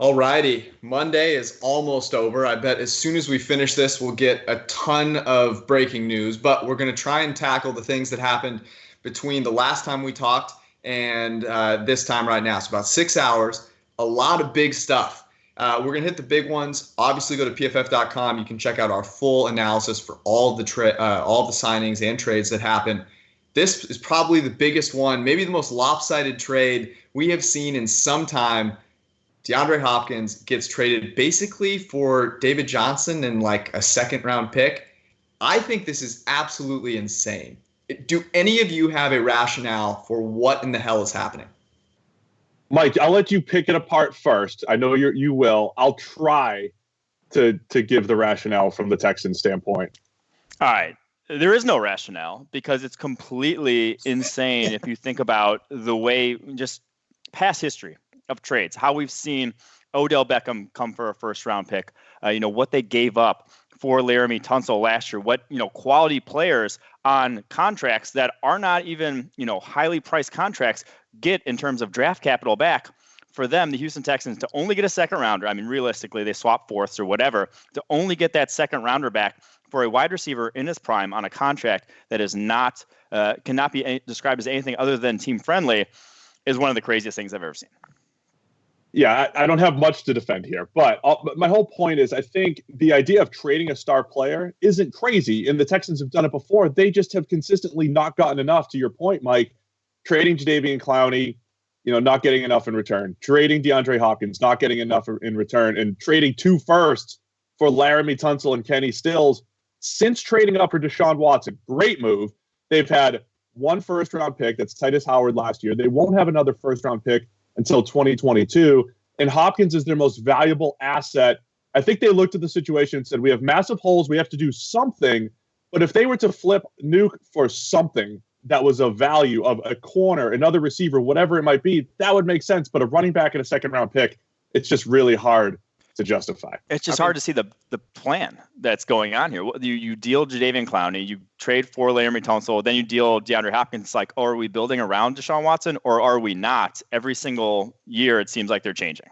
Alrighty, Monday is almost over. I bet as soon as we finish this, we'll get a ton of breaking news, but we're going to try and tackle the things that happened between the last time we talked and this time right now. So about 6 hours, a lot of big stuff. We're going to hit the big ones. Obviously, go to pff.com. You can check out our full analysis for all the signings and trades that happen. This is probably the biggest one, maybe the most lopsided trade we have seen in some time. DeAndre Hopkins gets traded basically for David Johnson and like a second-round pick. I think this is absolutely insane. Do any of you have a rationale for what in the hell is happening? Mike, I'll let you pick it apart first. I know you will. I'll try to give the rationale from the Texans standpoint. All right. There is no rationale because it's completely insane if you think about the way, just past history of trades, how we've seen Odell Beckham come for a first-round pick, what they gave up for Laramie Tunsil last year, what, quality players on contracts that are not even, highly priced contracts get in terms of draft capital back. For them, the Houston Texans, to only get a second rounder, I mean, realistically, they swap fourths or whatever, to only get that second rounder back for a wide receiver in his prime on a contract that is not, cannot be described as anything other than team friendly, is one of the craziest things I've ever seen. Yeah, I don't have much to defend here, but my whole point is I think the idea of trading a star player isn't crazy, and the Texans have done it before. They just have consistently not gotten enough, to your point, Mike. Trading Jadeveon Clowney, not getting enough in return. Trading DeAndre Hopkins, not getting enough in return, and trading 2 firsts for Laramie Tunsil and Kenny Stills. Since trading up for Deshaun Watson, great move. They've had 1 first-round pick, that's Titus Howard last year. They won't have another first-round pick until 2022, and Hopkins is their most valuable asset. I think they looked at the situation and said, we have massive holes, we have to do something, but if they were to flip Nuke for something that was of value, of a corner, another receiver, whatever it might be, that would make sense, but a running back and a second-round pick, it's just really hard to justify. It's just hard to see the plan that's going on here. You deal Jadeveon Clowney, you trade for Laramie Tunsil, then you deal DeAndre Hopkins. It's like, are we building around Deshaun Watson or are we not? Every single year, it seems like they're changing.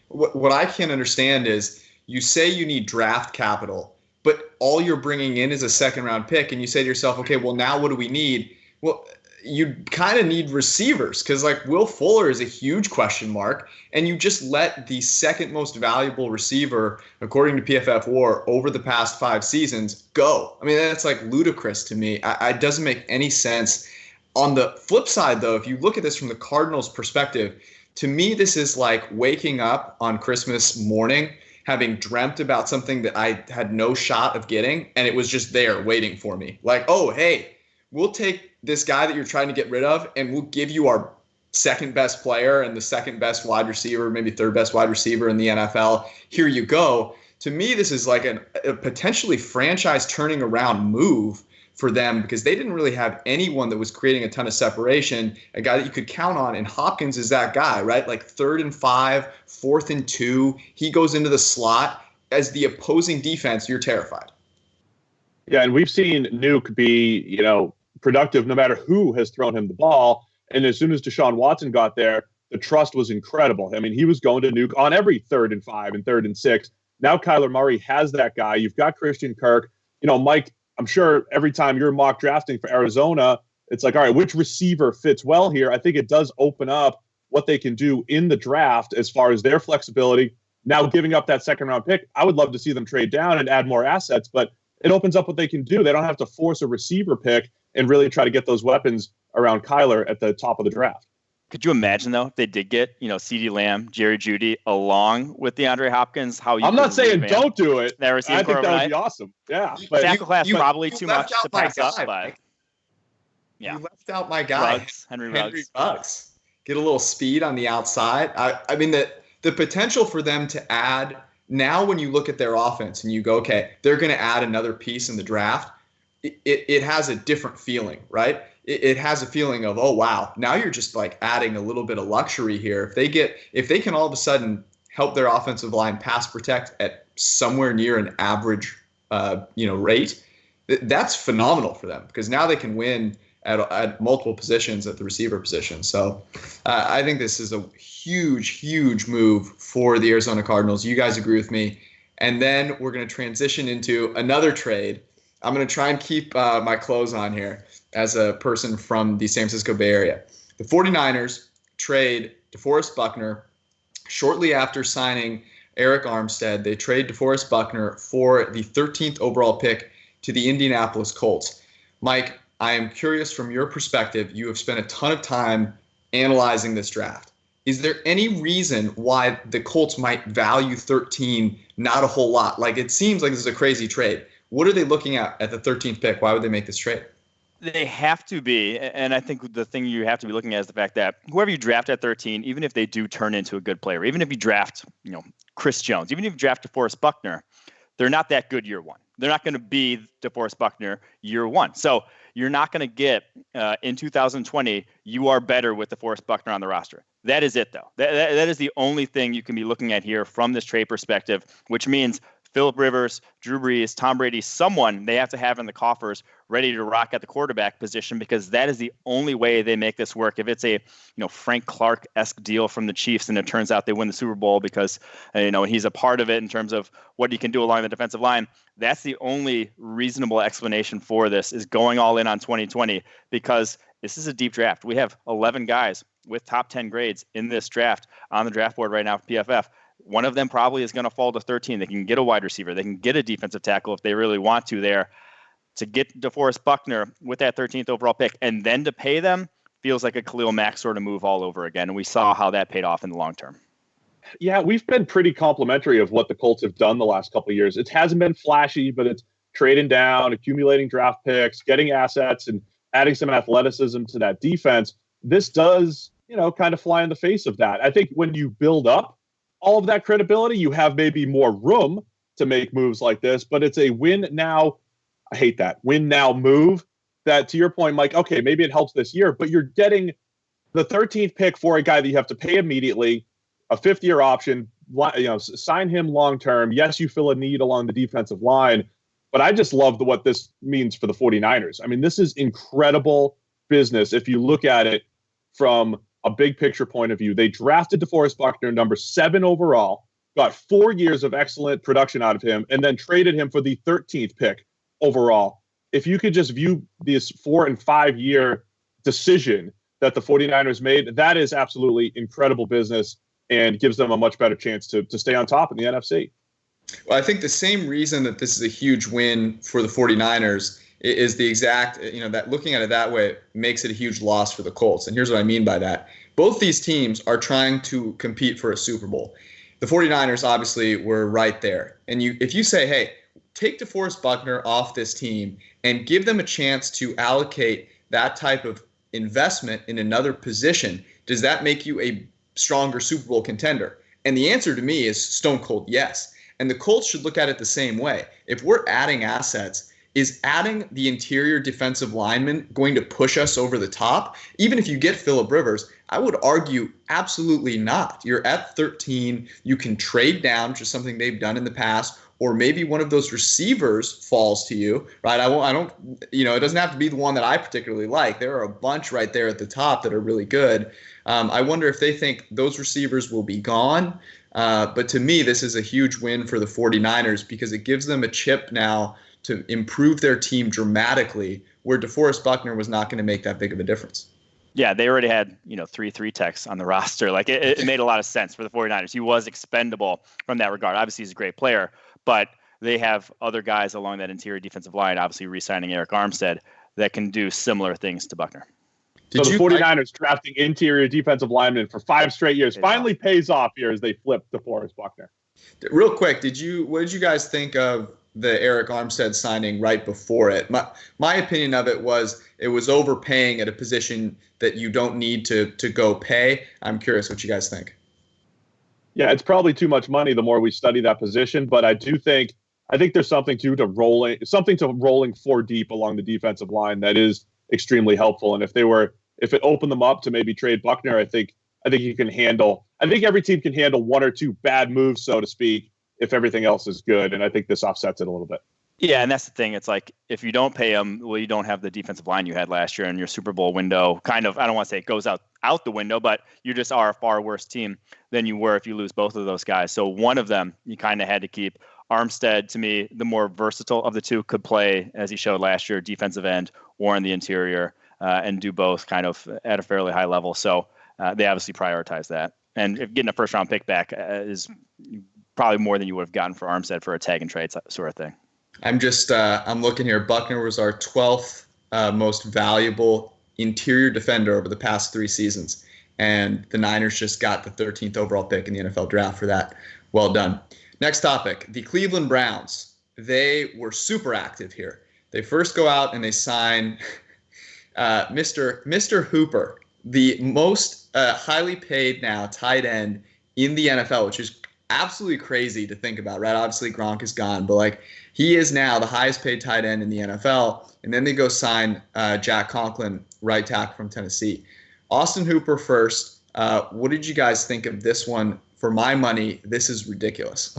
What I can't understand is you say you need draft capital, but all you're bringing in is a second-round pick, and you say to yourself, okay, well, now what do we need? Well, you kind of need receivers because Will Fuller is a huge question mark, and you just let the second most valuable receiver, according to PFF WAR, over the past 5 seasons go. I mean, that's ludicrous to me. It doesn't make any sense. On the flip side, though, if you look at this from the Cardinals' perspective, to me, this is like waking up on Christmas morning, having dreamt about something that I had no shot of getting, and it was just there waiting for me. Oh, hey, we'll take this guy that you're trying to get rid of, and we'll give you our second best player and the second best wide receiver, maybe third best wide receiver in the NFL. Here you go. To me, this is like a potentially franchise turning around move for them because they didn't really have anyone that was creating a ton of separation, a guy that you could count on. And Hopkins is that guy, right? 3rd and 5, 4th and 2. He goes into the slot. As the opposing defense, you're terrified. Yeah, and we've seen Nuke be, productive no matter who has thrown him the ball. And as soon as Deshaun Watson got there, the trust was incredible. I mean, he was going to Nuke on every 3rd and 5 and 3rd and 6. Now Kyler Murray has that guy. You've got Christian Kirk. Mike, I'm sure every time you're mock drafting for Arizona, it's like, all right, which receiver fits well here? I think it does open up what they can do in the draft as far as their flexibility. Now giving up that second-round pick, I would love to see them trade down and add more assets, but it opens up what they can do. They don't have to force a receiver pick and really try to get those weapons around Kyler at the top of the draft. Could you imagine, though, if they did get, CeeDee Lamb, Jerry Jeudy, along with DeAndre Hopkins? I'm not saying don't do it. I think that would be awesome. Yeah. But tackle class probably too much to pass up. But yeah. You left out my guy, Henry Ruggs. Get a little speed on the outside. I mean, the potential for them to add, now when you look at their offense and you go, okay, they're going to add another piece in the draft, it has a different feeling, right? It has a feeling of, oh, wow, now you're just adding a little bit of luxury here. If they can all of a sudden help their offensive line pass protect at somewhere near an average, rate, that's phenomenal for them because now they can win at multiple positions at the receiver position. So I think this is a huge move for the Arizona Cardinals. You guys agree with me? And then we're going to transition into another trade. I'm going to try and keep my clothes on here as a person from the San Francisco Bay Area. The 49ers trade DeForest Buckner shortly after signing Eric Armstead. They trade DeForest Buckner for the 13th overall pick to the Indianapolis Colts. Mike, I am curious from your perspective. You have spent a ton of time analyzing this draft. Is there any reason why the Colts might value 13 not a whole lot? Like, it seems like this is a crazy trade. What are they looking at the 13th pick? Why would they make this trade? They have to be, and I think the thing you have to be looking at is the fact that whoever you draft at 13, even if they do turn into a good player, even if you draft, Chris Jones, even if you draft DeForest Buckner, they're not that good year one. They're not going to be DeForest Buckner year one. So you're not going to get in 2020, you are better with DeForest Buckner on the roster. That is it, though. That is the only thing you can be looking at here from this trade perspective, which means Phillip Rivers, Drew Brees, Tom Brady, someone they have to have in the coffers ready to rock at the quarterback position, because that is the only way they make this work. If it's a Frank Clark-esque deal from the Chiefs and it turns out they win the Super Bowl because he's a part of it in terms of what he can do along the defensive line, that's the only reasonable explanation for this, is going all in on 2020, because this is a deep draft. We have 11 guys with top 10 grades in this draft on the draft board right now for PFF. One of them probably is going to fall to 13. They can get a wide receiver. They can get a defensive tackle if they really want to there. To get DeForest Buckner with that 13th overall pick and then to pay them feels like a Khalil Mack sort of move all over again. And we saw how that paid off in the long term. Yeah, we've been pretty complimentary of what the Colts have done the last couple of years. It hasn't been flashy, but it's trading down, accumulating draft picks, getting assets, and adding some athleticism to that defense. This does, kind of fly in the face of that. I think when you build up all of that credibility, you have maybe more room to make moves like this, but it's a win now. I hate that win now move that, to your point, Mike, okay, maybe it helps this year, but you're getting the 13th pick for a guy that you have to pay immediately, a 5th-year option, sign him long-term. Yes, you fill a need along the defensive line, but I just love what this means for the 49ers. I mean, this is incredible business if you look at it from a big picture point of view. They drafted DeForest Buckner, number 7 overall, got 4 years of excellent production out of him, and then traded him for the 13th pick overall. If you could just view this 4 and 5 year decision that the 49ers made, that is absolutely incredible business and gives them a much better chance to stay on top in the NFC. Well, I think the same reason that this is a huge win for the 49ers is the exact, that looking at it that way makes it a huge loss for the Colts. And here's what I mean by that. Both these teams are trying to compete for a Super Bowl. The 49ers obviously were right there. And if you say, hey, take DeForest Buckner off this team and give them a chance to allocate that type of investment in another position, does that make you a stronger Super Bowl contender? And the answer to me is stone cold yes. And the Colts should look at it the same way. If we're adding assets, is adding the interior defensive lineman going to push us over the top? Even if you get Phillip Rivers, I would argue absolutely not. You're at 13. You can trade down, which is something they've done in the past, or maybe one of those receivers falls to you, right? It doesn't have to be the one that I particularly like. There are a bunch right there at the top that are really good. I wonder if they think those receivers will be gone. But to me, this is a huge win for the 49ers because it gives them a chip now to improve their team dramatically, where DeForest Buckner was not going to make that big of a difference. Yeah, they already had, 3 techs on the roster. Like it made a lot of sense for the 49ers. He was expendable from that regard. Obviously, he's a great player, but they have other guys along that interior defensive line, obviously re-signing Eric Armstead, that can do similar things to Buckner. So the 49ers drafting interior defensive linemen for 5 straight years finally pays off here as they flip DeForest Buckner. Real quick, what did you guys think of the Eric Armstead signing right before it? My opinion of it was overpaying at a position that you don't need to go pay. I'm curious what you guys think. Yeah, it's probably too much money the more we study that position, but I think there's something to rolling 4 deep along the defensive line that is extremely helpful. And if it opened them up to maybe trade Buckner, I think you can handle. I think every team can handle 1 or 2 bad moves, so to speak, if everything else is good. And I think this offsets it a little bit. Yeah, and that's the thing. It's like if you don't pay him, well, you don't have the defensive line you had last year, and your Super Bowl window kind of, I don't want to say it goes out the window, but you just are a far worse team than you were if you lose both of those guys. So one of them you kind of had to keep. Armstead, to me, the more versatile of the two, could play, as he showed last year, defensive end or in the interior, and do both kind of at a fairly high level. So they obviously prioritize that. And if getting a first-round pick back is probably more than you would have gotten for Armstead for a tag and trade sort of thing. I'm looking here. Buckner was our 12th most valuable interior defender over the past 3 seasons. And the Niners just got the 13th overall pick in the NFL draft for that. Well done. Next topic, the Cleveland Browns. They were super active here. They first go out and they sign Mr. Hooper, the most highly paid now tight end in the NFL, which is absolutely crazy to think about, right? Obviously, Gronk is gone, but like he is now the highest paid tight end in the NFL. And then they go sign Jack Conklin, right tackle from Tennessee. Austin Hooper first. What did you guys think of this one? For my money, this is ridiculous.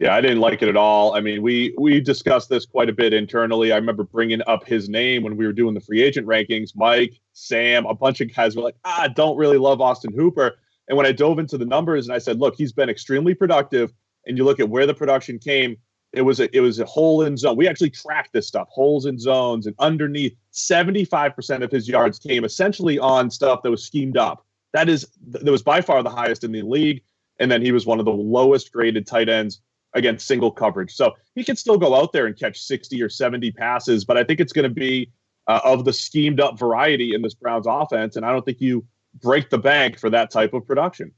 Yeah, I didn't like it at all. I mean, we discussed this quite a bit internally. I remember bringing up his name when we were doing the free agent rankings. Mike, Sam, a bunch of guys were like, don't really love Austin Hooper. And when I dove into the numbers and I said, look, he's been extremely productive, and you look at where the production came, it was a hole in zone. We actually tracked this stuff, holes in zones, and underneath 75% of his yards came essentially on stuff that was schemed up. That was by far the highest in the league. And then he was one of the lowest graded tight ends against single coverage. So he can still go out there and catch 60 or 70 passes, but I think it's going to be of the schemed up variety in this Browns offense. And I don't think you break the bank for that type of production.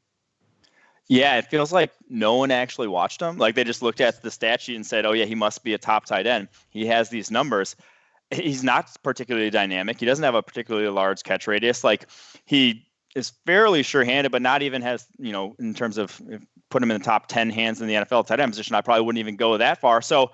Yeah, it feels like no one actually watched him. Like they just looked at the stat sheet and said, oh yeah, he must be a top tight end. He has these numbers. He's not particularly dynamic. He doesn't have a particularly large catch radius. Like he is fairly sure-handed, but not even has, in terms of put him in the top 10 hands in the NFL tight end position, I probably wouldn't even go that far. So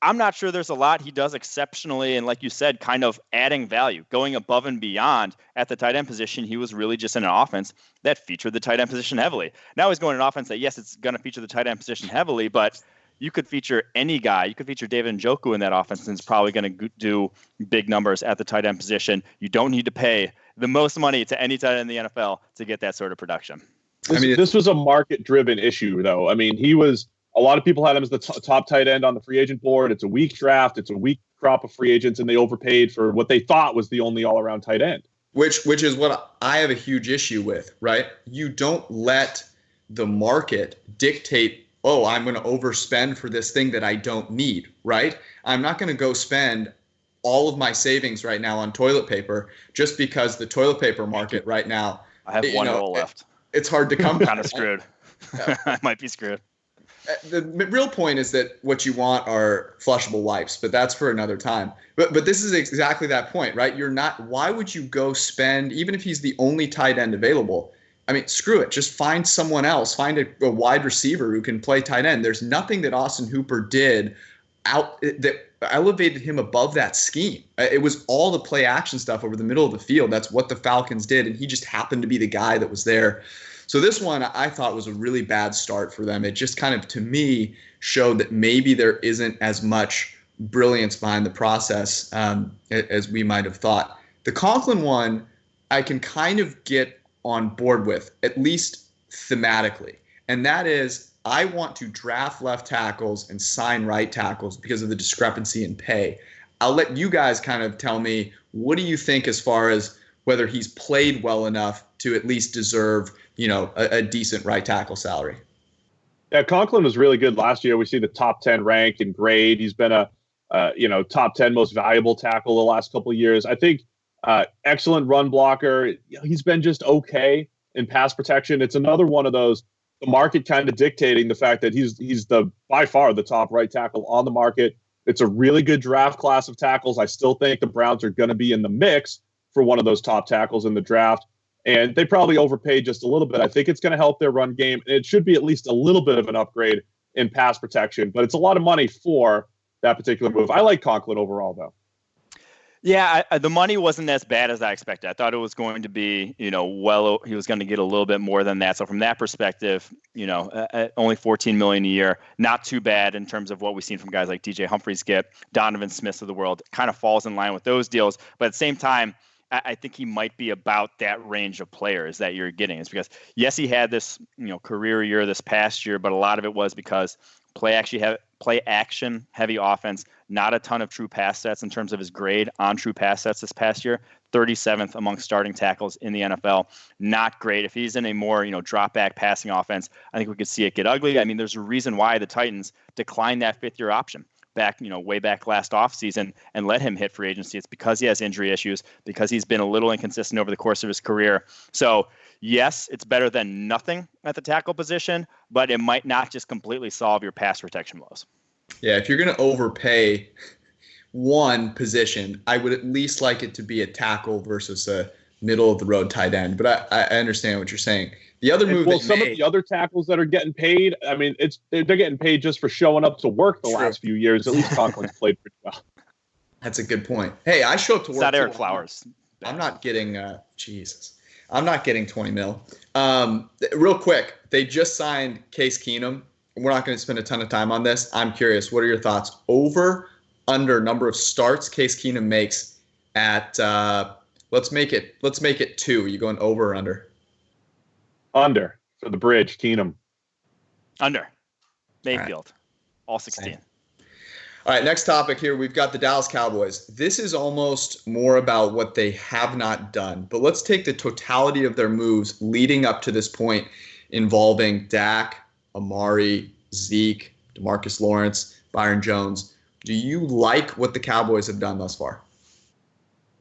I'm not sure there's a lot he does exceptionally. And like you said, kind of adding value, going above and beyond at the tight end position. He was really just in an offense that featured the tight end position heavily. Now he's going in an offense that, yes, it's going to feature the tight end position heavily, but you could feature any guy. You could feature David Njoku in that offense, and it's probably going to do big numbers at the tight end position. You don't need to pay the most money to any tight end in the NFL to get that sort of production. This was a market-driven issue, though. I mean, a lot of people had him as the top tight end on the free agent board. It's a weak draft. It's a weak crop of free agents, and they overpaid for what they thought was the only all-around tight end. Which is what I have a huge issue with, right? You don't let the market dictate, I'm going to overspend for this thing that I don't need, right? I'm not going to go spend all of my savings right now on toilet paper just because the toilet paper market right now. I have one roll left. It's hard to come by. Kind of screwed. I might be screwed. The real point is that what you want are flushable wipes, but that's for another time. But this is exactly that point, right? Why would you go spend, even if he's the only tight end available? I mean, screw it. Just find someone else. Find a wide receiver who can play tight end. There's nothing that Austin Hooper did that elevated him above that scheme. It was all the play action stuff over the middle of the field. That's what the Falcons did, and he just happened to be the guy that was there. So this one I thought was a really bad start for them. It just kind of, to me, showed that maybe there isn't as much brilliance behind the process as we might have thought. The Conklin one, I can kind of get on board with, at least thematically. And that is, I want to draft left tackles and sign right tackles because of the discrepancy in pay. I'll let you guys kind of tell me, what do you think as far as whether he's played well enough to at least deserve, a decent right tackle salary? Yeah, Conklin was really good last year. We see the top 10 rank and grade. He's been a top 10 most valuable tackle the last couple of years. I think excellent run blocker. He's been just okay in pass protection. It's another one of those, the market kind of dictating the fact that he's by far the top right tackle on the market. It's a really good draft class of tackles. I still think the Browns are going to be in the mix for one of those top tackles in the draft. And they probably overpaid just a little bit. I think it's going to help their run game. It should be at least a little bit of an upgrade in pass protection, but it's a lot of money for that particular move. I like Conklin overall, though. Yeah, the money wasn't as bad as I expected. I thought it was going to be, he was going to get a little bit more than that. So from that perspective, only $14 million a year, not too bad in terms of what we've seen from guys like DJ Humphries get, Donovan Smith of the world. Kind of falls in line with those deals. But at the same time, I think he might be about that range of players that you're getting. It's because, yes, he had this, career year this past year, but a lot of it was because play action heavy offense, not a ton of true pass sets in terms of his grade on true pass sets this past year, 37th among starting tackles in the NFL. Not great. If he's in a more, drop back passing offense, I think we could see it get ugly. I mean, there's a reason why the Titans declined that 5th-year option back, way back last offseason and let him hit free agency. It's because he has injury issues, because he's been a little inconsistent over the course of his career. So yes, it's better than nothing at the tackle position, but it might not just completely solve your pass protection woes. Yeah, if you're going to overpay one position, I would at least like it to be a tackle versus a middle-of-the-road tight end. But I understand what you're saying. The other move, of the other tackles that are getting paid, I mean, they're getting paid just for showing up to work the last few years. At least Conklin's played pretty well. That's a good point. Hey, I show up to work. It's not Eric Flowers. I'm not getting I'm not getting 20 mil. Real quick, they just signed Case Keenum. We're not going to spend a ton of time on this. I'm curious, what are your thoughts? Over, under number of starts Case Keenum makes at let's make it 2. You going over or under? Under for the bridge, Keenum. Under. Mayfield. All 16. Same. All right, next topic here. We've got the Dallas Cowboys. This is almost more about what they have not done. But let's take the totality of their moves leading up to this point involving Dak, Amari, Zeke, DeMarcus Lawrence, Byron Jones. Do you like what the Cowboys have done thus far?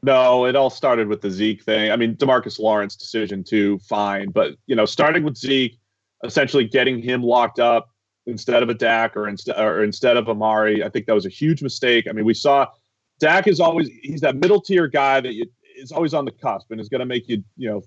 No, it all started with the Zeke thing. I mean, DeMarcus Lawrence decision too, fine. But, starting with Zeke, essentially getting him locked up instead of a Dak or instead of Amari, I think that was a huge mistake. I mean, we saw Dak he's that middle tier guy that is always on the cusp and is going to make you,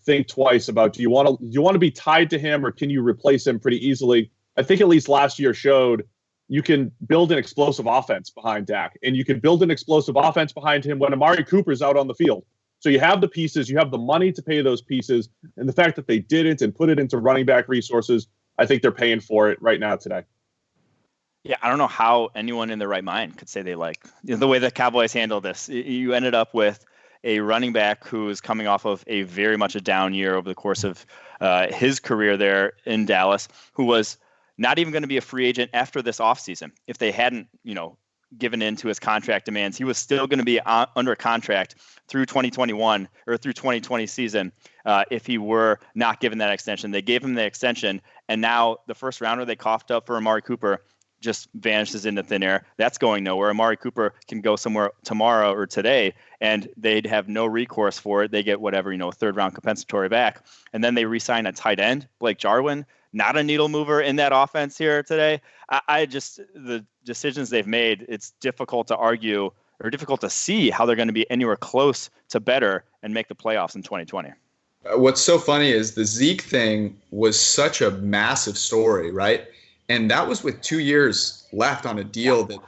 think twice about, do you want to be tied to him or can you replace him pretty easily? I think at least last year showed you can build an explosive offense behind Dak, and you can build an explosive offense behind him when Amari Cooper's out on the field. So you have the pieces, you have the money to pay those pieces, and the fact that they didn't and put it into running back resources, I think they're paying for it right now today. Yeah, I don't know how anyone in their right mind could say they like the way the Cowboys handled this. You ended up with a running back who is coming off of a very much a down year over the course of his career there in Dallas, who was not even going to be a free agent after this offseason. If they hadn't, given in to his contract demands, he was still going to be under contract through 2021 or through 2020 season if he were not given that extension. They gave him the extension, and now the first rounder they coughed up for Amari Cooper just vanishes into thin air. That's going nowhere. Amari Cooper can go somewhere tomorrow or today, and they'd have no recourse for it. They get whatever, third round compensatory back. And then they re-sign a tight end, Blake Jarwin, not a needle mover in that offense here today. The decisions they've made, it's difficult to argue or difficult to see how they're going to be anywhere close to better and make the playoffs in 2020. What's so funny is the Zeke thing was such a massive story, right? And that was with 2 years left on a deal that,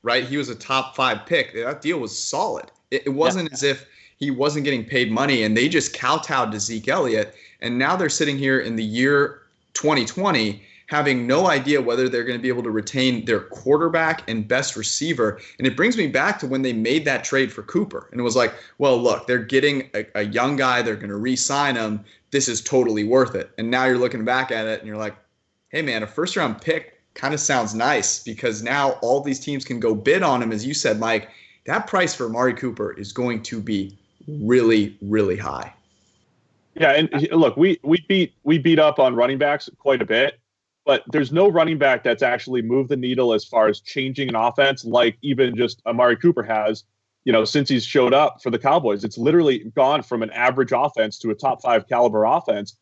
right, he was a top 5 pick. That deal was solid. It wasn't as if he wasn't getting paid money, and they just kowtowed to Zeke Elliott. And now they're sitting here in the year 2020 having no idea whether they're going to be able to retain their quarterback and best receiver. And it brings me back to when they made that trade for Cooper. And it was like, well, look, they're getting a young guy. They're going to re-sign him. This is totally worth it. And now you're looking back at it and you're like, hey, man, a first-round pick kind of sounds nice because now all these teams can go bid on him. As you said, Mike, that price for Amari Cooper is going to be really, really high. Yeah, and look, we beat up on running backs quite a bit, but there's no running back that's actually moved the needle as far as changing an offense like even just Amari Cooper has, since he's showed up for the Cowboys. It's literally gone from an average offense to a top 5 caliber offense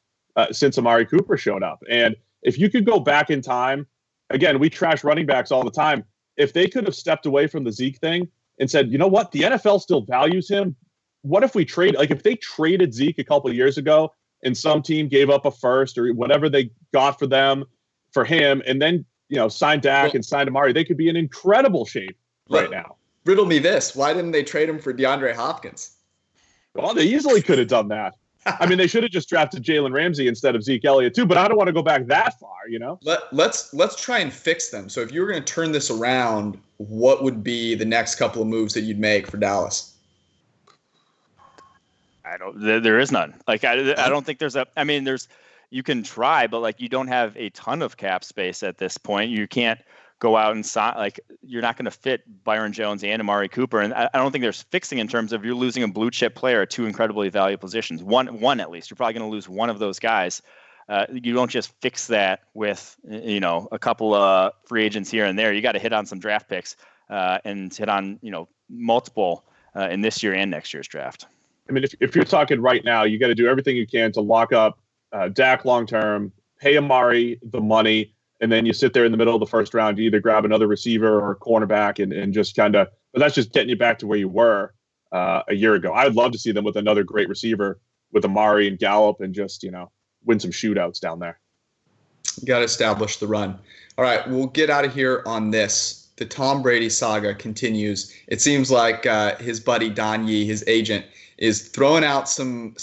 since Amari Cooper showed up. And if you could go back in time, again, we trash running backs all the time. If they could have stepped away from the Zeke thing and said, you know what, the NFL still values him. What if we trade? Like if they traded Zeke a couple of years ago and some team gave up a first or whatever they got for him, and then signed Dak and signed Amari, they could be in incredible shape right now. riddle me this. Why didn't they trade him for DeAndre Hopkins? Well, they easily could have done that. I mean, they should have just drafted Jalen Ramsey instead of Zeke Elliott too, but I don't want to go back that far, you know? Let's try and fix them. So if you were going to turn this around, what would be the next couple of moves that you'd make for Dallas? There is none. Like, I don't think you can try, but like, you don't have a ton of cap space at this point. You can't go out and sign, like, you're not going to fit Byron Jones and Amari Cooper. And I don't think there's fixing in terms of you're losing a blue chip player at two incredibly valuable positions. One at least. You're probably going to lose one of those guys. You don't just fix that with, a couple of free agents here and there. You got to hit on some draft picks and hit on, multiple in this year and next year's draft. I mean, if you're talking right now, you got to do everything you can to lock up Dak long-term, pay Amari the money, and then you sit there in the middle of the first round, you either grab another receiver or cornerback and just kind of, but that's just getting you back to where you were a year ago. I'd love to see them with another great receiver with Amari and Gallup and just, win some shootouts down there. You got to establish the run. All right, we'll get out of here on this. The Tom Brady saga continues. It seems like his buddy Don Yee, his agent, is throwing out some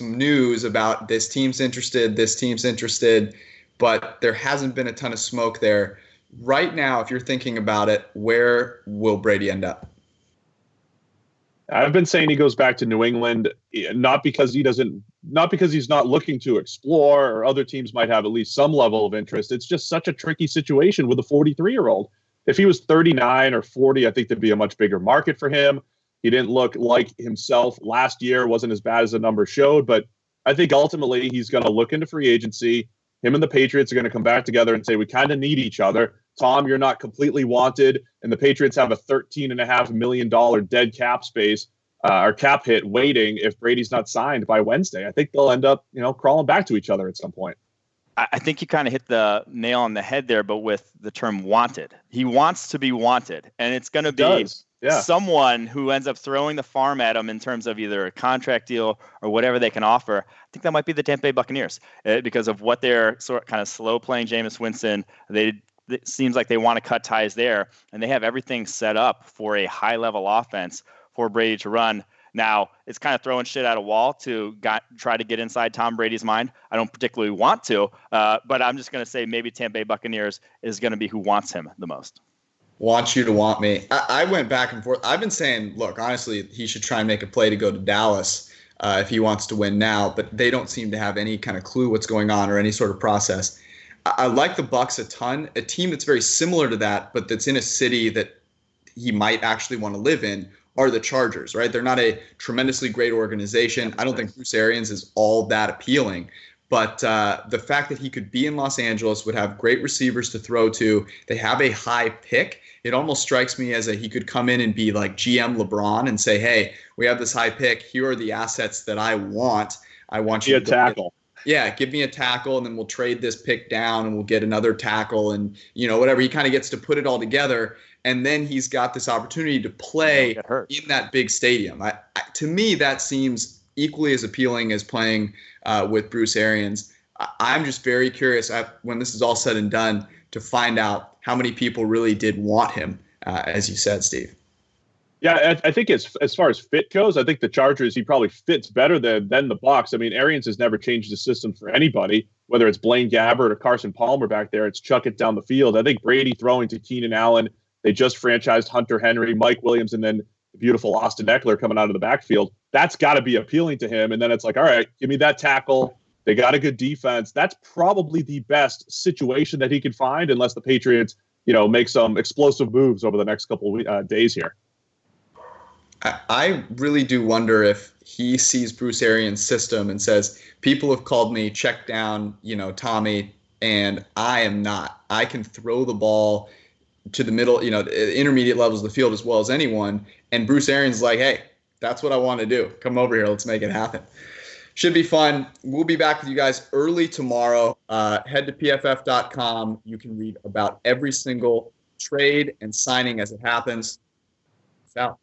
news about this team's interested, but there hasn't been a ton of smoke there. Right now, if you're thinking about it, where will Brady end up? I've been saying he goes back to New England, not because he's not looking to explore, or other teams might have at least some level of interest. It's just such a tricky situation with a 43-year-old. If he was 39 or 40, I think there'd be a much bigger market for him. He didn't look like himself last year, wasn't as bad as the numbers showed, but I think ultimately he's going to look into free agency. Him and the Patriots are going to come back together and say, we kind of need each other. Tom, you're not completely wanted, and the Patriots have a $13.5 million dead cap space or cap hit waiting if Brady's not signed by Wednesday. I think they'll end up, crawling back to each other at some point. I think you kind of hit the nail on the head there, but with the term wanted. He wants to be wanted, and it's going to be someone who ends up throwing the farm at him in terms of either a contract deal or whatever they can offer. I think that might be the Tampa Bay Buccaneers because of what they're kind of slow playing Jameis Winston. It seems like they want to cut ties there, and they have everything set up for a high-level offense for Brady to run. Now, it's kind of throwing shit at a wall to try to get inside Tom Brady's mind. I don't particularly want to, but I'm just going to say maybe Tampa Bay Buccaneers is going to be who wants him the most. Wants you to want me. I went back and forth. I've been saying, look, honestly, he should try and make a play to go to Dallas if he wants to win now, but they don't seem to have any kind of clue what's going on or any sort of process. I like the Bucs a ton. A team that's very similar to that, but that's in a city that he might actually want to live in, are the Chargers, right? They're not a tremendously great organization. I don't think Bruce Arians is all that appealing. But the fact that he could be in Los Angeles, would have great receivers to throw to, they have a high pick. It almost strikes me as he could come in and be like GM LeBron and say, hey, we have this high pick. Here are the assets that I want. I want you to tackle. Yeah, give me a tackle, and then we'll trade this pick down, and we'll get another tackle, and whatever. He kind of gets to put it all together. And then he's got this opportunity to play in that big stadium. To me, that seems equally as appealing as playing with Bruce Arians. I'm just very curious when this is all said and done to find out how many people really did want him, as you said, Steve. Yeah, I think as far as fit goes, I think the Chargers, he probably fits better than the Bucs. I mean, Arians has never changed the system for anybody, whether it's Blaine Gabbert or Carson Palmer back there. It's chuck it down the field. I think Brady throwing to Keenan Allen. They just franchised Hunter Henry, Mike Williams, and then the beautiful Austin Eckler coming out of the backfield. That's got to be appealing to him. And then it's like, all right, give me that tackle. They got a good defense. That's probably the best situation that he could find, unless the Patriots, make some explosive moves over the next couple of days here. I really do wonder if he sees Bruce Arians' system and says, people have called me check down, Tommy, and I am not. I can throw the ball to the middle, intermediate levels of the field as well as anyone. And Bruce Arians is like, hey, that's what I want to do. Come over here. Let's make it happen. Should be fun. We'll be back with you guys early tomorrow. Head to pff.com. You can read about every single trade and signing as it happens. Peace out.